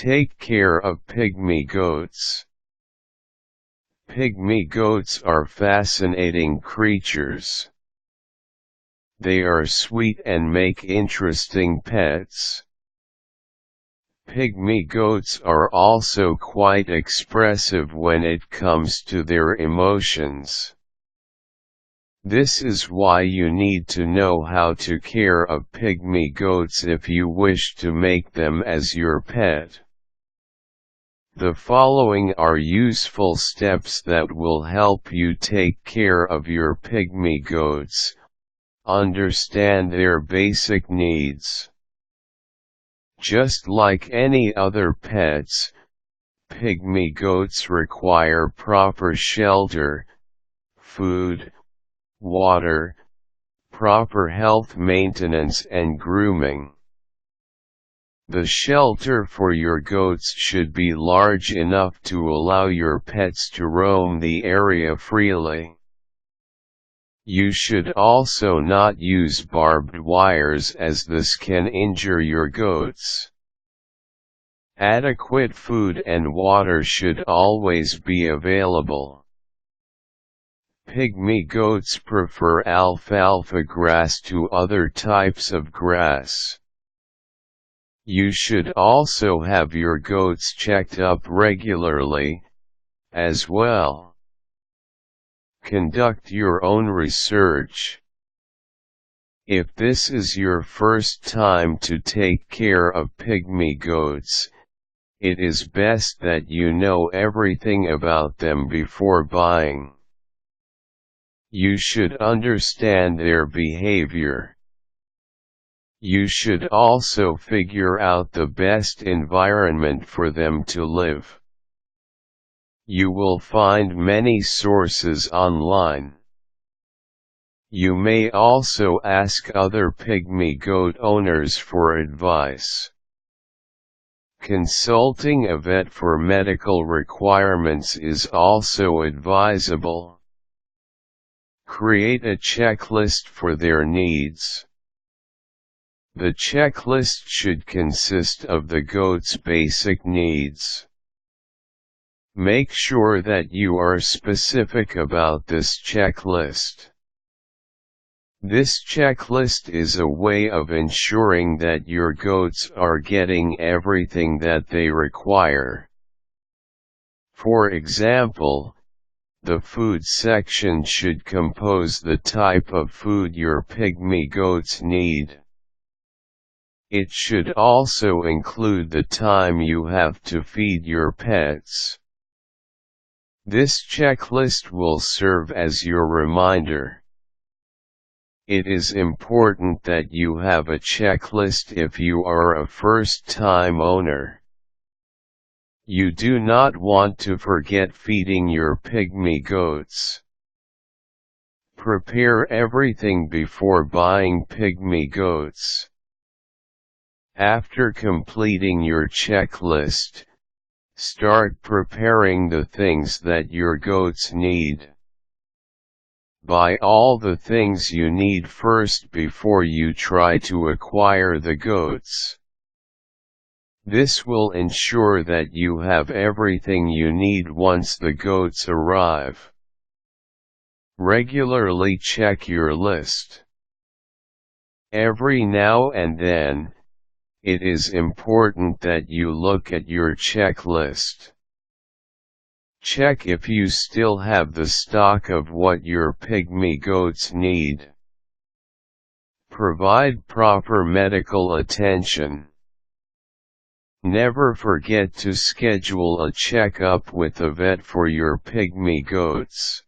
Take care of pygmy goats. Pygmy goats are fascinating creatures. They are sweet and make interesting pets. Pygmy goats are also quite expressive when it comes to their emotions. This is why you need to know how to care of pygmy goats if you wish to make them as your pet. The following are useful steps that will help you take care of your pygmy goats. Understand their basic needs. Just like any other pets, pygmy goats require proper shelter, food, water, proper health maintenance and grooming. The shelter for your goats should be large enough to allow your pets to roam the area freely. You should also not use barbed wires as this can injure your goats. Adequate food and water should always be available. Pygmy goats prefer alfalfa grass to other types of grass. You should also have your goats checked up regularly, as well. Conduct your own research. If this is your first time to take care of pygmy goats, it is best that you know everything about them before buying. You should understand their behavior. You should also figure out the best environment for them to live. You will find many sources online. You may also ask other pygmy goat owners for advice. Consulting a vet for medical requirements is also advisable. Create a checklist for their needs. The checklist should consist of the goat's basic needs. Make sure that you are specific about this checklist. This checklist is a way of ensuring that your goats are getting everything that they require. For example, the food section should compose the type of food your pygmy goats need. It should also include the time you have to feed your pets. This checklist will serve as your reminder. It is important that you have a checklist if you are a first-time owner. You do not want to forget feeding your pygmy goats. Prepare everything before buying pygmy goats. After completing your checklist, start preparing the things that your goats need. Buy all the things you need first before you try to acquire the goats. This will ensure that you have everything you need once the goats arrive. Regularly check your list. Every now and then, it is important that you look at your checklist. Check if you still have the stock of what your pygmy goats need. Provide proper medical attention. Never forget to schedule a checkup with a vet for your pygmy goats.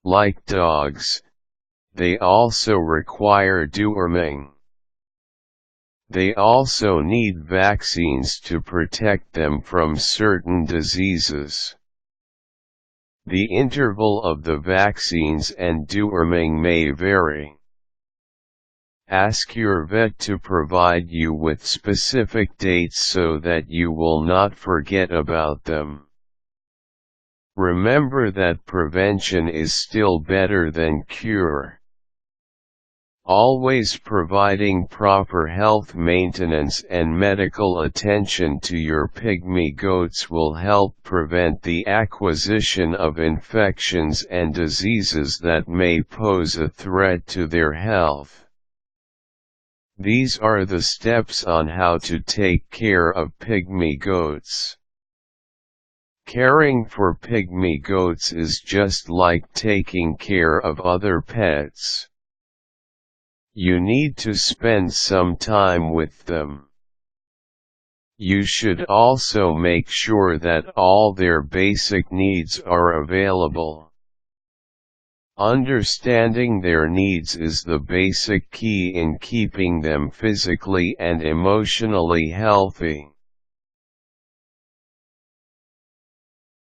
Like dogs, they also require deworming. They also need vaccines to protect them from certain diseases. The interval of the vaccines and deworming may vary. Ask your vet to provide you with specific dates so that you will not forget about them. Remember that prevention is still better than cure. Always providing proper health maintenance and medical attention to your pygmy goats will help prevent the acquisition of infections and diseases that may pose a threat to their health. These are the steps on how to take care of pygmy goats. Caring for pygmy goats is just like taking care of other pets. You need to spend some time with them. You should also make sure that all their basic needs are available. Understanding their needs is the basic key in keeping them physically and emotionally healthy.